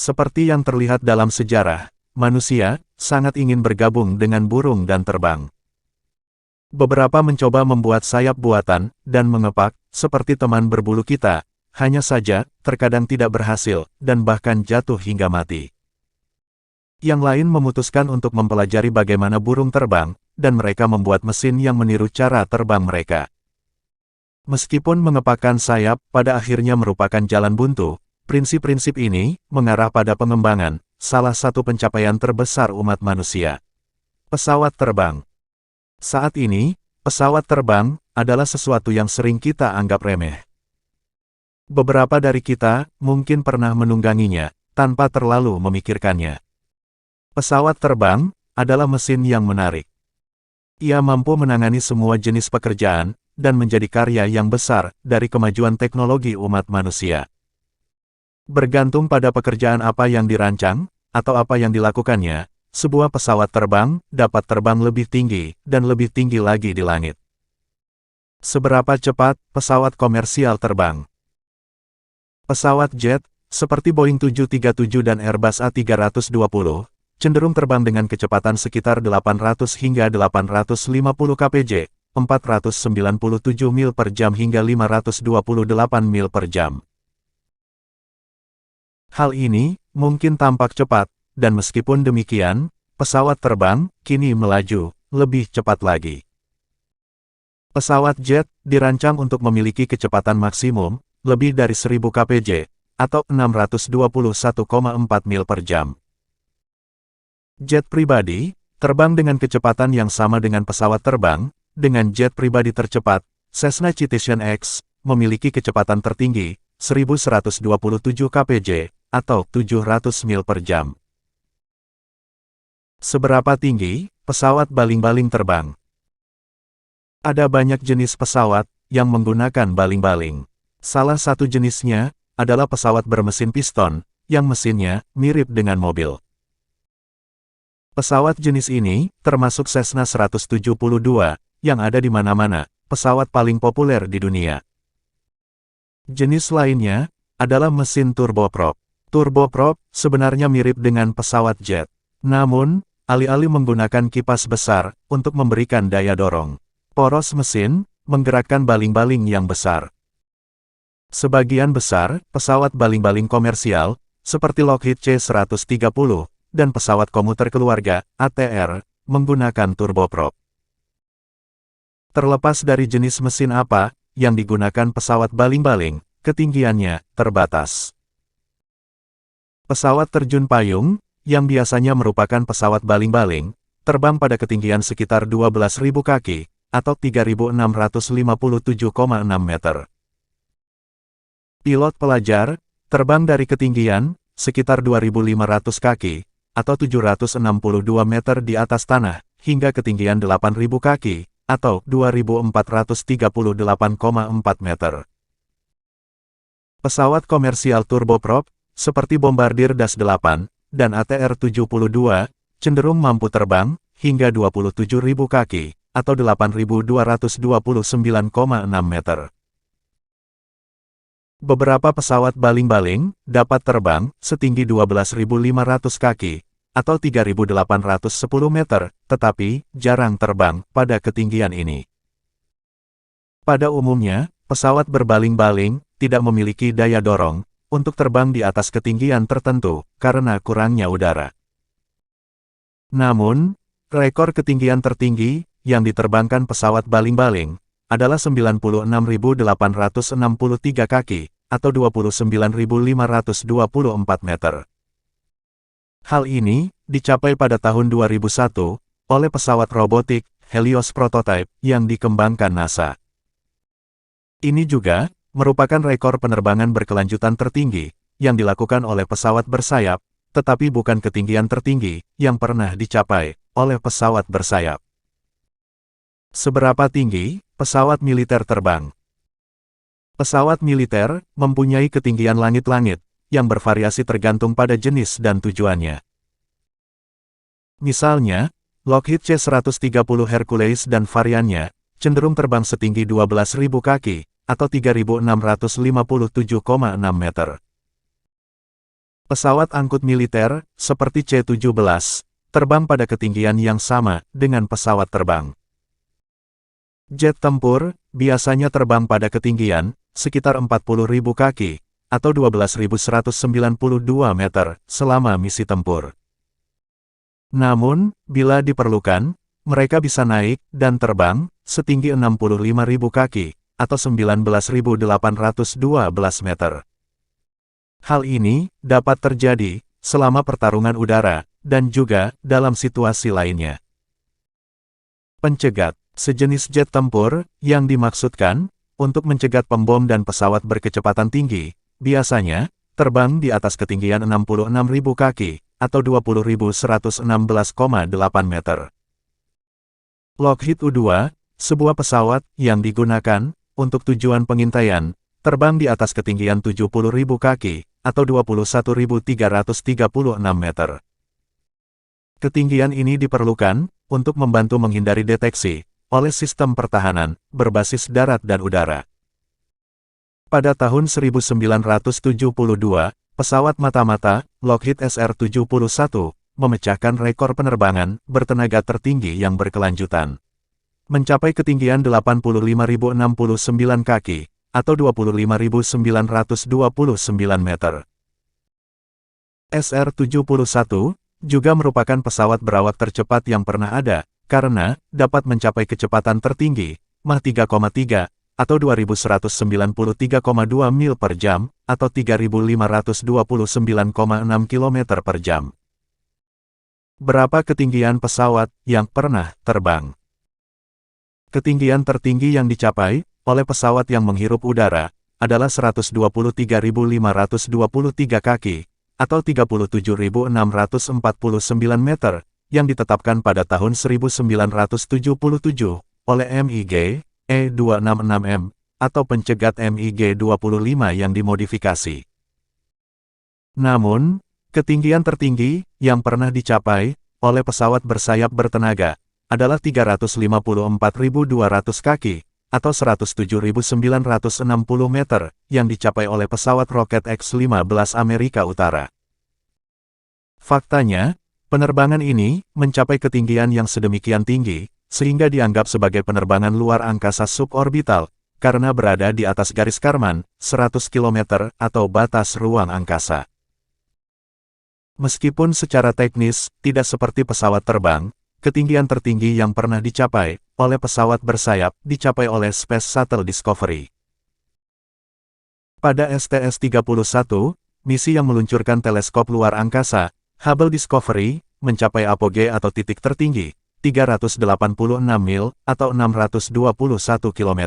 Seperti yang terlihat dalam sejarah, manusia sangat ingin bergabung dengan burung dan terbang. Beberapa mencoba membuat sayap buatan dan mengepak, seperti teman berbulu kita, hanya saja terkadang tidak berhasil dan bahkan jatuh hingga mati. Yang lain memutuskan untuk mempelajari bagaimana burung terbang, dan mereka membuat mesin yang meniru cara terbang mereka. Meskipun mengepakkan sayap pada akhirnya merupakan jalan buntu, prinsip-prinsip ini mengarah pada pengembangan salah satu pencapaian terbesar umat manusia. Pesawat terbang. Saat ini, pesawat terbang adalah sesuatu yang sering kita anggap remeh. Beberapa dari kita mungkin pernah menungganginya tanpa terlalu memikirkannya. Pesawat terbang adalah mesin yang menarik. Ia mampu menangani semua jenis pekerjaan dan menjadi karya yang besar dari kemajuan teknologi umat manusia. Bergantung pada pekerjaan apa yang dirancang atau apa yang dilakukannya, sebuah pesawat terbang dapat terbang lebih tinggi dan lebih tinggi lagi di langit. Seberapa cepat pesawat komersial terbang? Pesawat jet, seperti Boeing 737 dan Airbus A320, cenderung terbang dengan kecepatan sekitar 800 hingga 850 kpj, 497 mil per jam hingga 528 mil per jam. Hal ini mungkin tampak cepat, dan meskipun demikian, pesawat terbang kini melaju lebih cepat lagi. Pesawat jet dirancang untuk memiliki kecepatan maksimum lebih dari 1000 kpj, atau 621,4 mil per jam. Jet pribadi terbang dengan kecepatan yang sama dengan pesawat terbang. Dengan jet pribadi tercepat, Cessna Citation X memiliki kecepatan tertinggi 1127 kpj, atau 700 mil per jam. Seberapa tinggi pesawat baling-baling terbang? Ada banyak jenis pesawat yang menggunakan baling-baling. Salah satu jenisnya adalah pesawat bermesin piston, yang mesinnya mirip dengan mobil. Pesawat jenis ini termasuk Cessna 172, yang ada di mana-mana, pesawat paling populer di dunia. Jenis lainnya adalah mesin turboprop. Turboprop sebenarnya mirip dengan pesawat jet. Namun, alih-alih menggunakan kipas besar untuk memberikan daya dorong, poros mesin menggerakkan baling-baling yang besar. Sebagian besar pesawat baling-baling komersial, seperti Lockheed C-130, dan pesawat komuter keluarga, ATR, menggunakan turboprop. Terlepas dari jenis mesin apa yang digunakan pesawat baling-baling, ketinggiannya terbatas. Pesawat terjun payung, yang biasanya merupakan pesawat baling-baling, terbang pada ketinggian sekitar 12.000 kaki, atau 3.657,6 meter. Pilot pelajar terbang dari ketinggian sekitar 2.500 kaki, atau 762 meter di atas tanah, hingga ketinggian 8.000 kaki, atau 2.438,4 meter. Pesawat komersial turboprop, seperti Bombardier Das-8 dan ATR-72, cenderung mampu terbang hingga 27.000 kaki, atau 8.229,6 meter. Beberapa pesawat baling-baling dapat terbang setinggi 12.500 kaki, atau 3.810 meter, tetapi jarang terbang pada ketinggian ini. Pada umumnya, pesawat berbaling-baling tidak memiliki daya dorong untuk terbang di atas ketinggian tertentu karena kurangnya udara. Namun, rekor ketinggian tertinggi yang diterbangkan pesawat baling-baling adalah 96.863 kaki, atau 29.524 meter. Hal ini dicapai pada tahun 2001 oleh pesawat robotik Helios Prototype yang dikembangkan NASA. Ini juga merupakan rekor penerbangan berkelanjutan tertinggi yang dilakukan oleh pesawat bersayap, tetapi bukan ketinggian tertinggi yang pernah dicapai oleh pesawat bersayap. Seberapa tinggi pesawat militer terbang? Pesawat militer mempunyai ketinggian langit-langit yang bervariasi tergantung pada jenis dan tujuannya. Misalnya, Lockheed C-130 Hercules dan variannya cenderung terbang setinggi 12.000 kaki, atau 3.657,6 meter. Pesawat angkut militer, seperti C-17, terbang pada ketinggian yang sama dengan pesawat terbang. Jet tempur, biasanya terbang pada ketinggian, sekitar 40.000 kaki, atau 12.192 meter, selama misi tempur. Namun, bila diperlukan, mereka bisa naik dan terbang setinggi 65.000 kaki, atau 19.812 meter. Hal ini dapat terjadi selama pertarungan udara, dan juga dalam situasi lainnya. Pencegat, sejenis jet tempur yang dimaksudkan untuk mencegat pembom dan pesawat berkecepatan tinggi, biasanya terbang di atas ketinggian 66.000 kaki, atau 20.116,8 meter. Lockheed U-2, sebuah pesawat yang digunakan untuk tujuan pengintaian, terbang di atas ketinggian 70.000 kaki, atau 21.336 meter. Ketinggian ini diperlukan untuk membantu menghindari deteksi oleh sistem pertahanan berbasis darat dan udara. Pada tahun 1972, pesawat mata-mata Lockheed SR-71 memecahkan rekor penerbangan bertenaga tertinggi yang berkelanjutan. Mencapai ketinggian 85.069 kaki, atau 25.929 meter. SR-71 juga merupakan pesawat berawak tercepat yang pernah ada, karena dapat mencapai kecepatan tertinggi, Mach 3,3, atau 2193,2 mil per jam, atau 3.529,6 km per jam. Berapa ketinggian pesawat yang pernah terbang? Ketinggian tertinggi yang dicapai oleh pesawat yang menghirup udara adalah 123.523 kaki, atau 37.649 meter, yang ditetapkan pada tahun 1977 oleh MiG E-266M, atau pencegat MiG-25 yang dimodifikasi. Namun, ketinggian tertinggi yang pernah dicapai oleh pesawat bersayap bertenaga adalah 354.200 kaki, atau 107.960 meter, yang dicapai oleh pesawat roket X-15 Amerika Utara. Faktanya, penerbangan ini mencapai ketinggian yang sedemikian tinggi, sehingga dianggap sebagai penerbangan luar angkasa suborbital, karena berada di atas garis Kármán, 100 km atau batas ruang angkasa. Meskipun secara teknis tidak seperti pesawat terbang, ketinggian tertinggi yang pernah dicapai oleh pesawat bersayap dicapai oleh Space Shuttle Discovery. Pada STS-31, misi yang meluncurkan teleskop luar angkasa, Hubble Discovery, mencapai apogee atau titik tertinggi, 386 mil atau 621 km.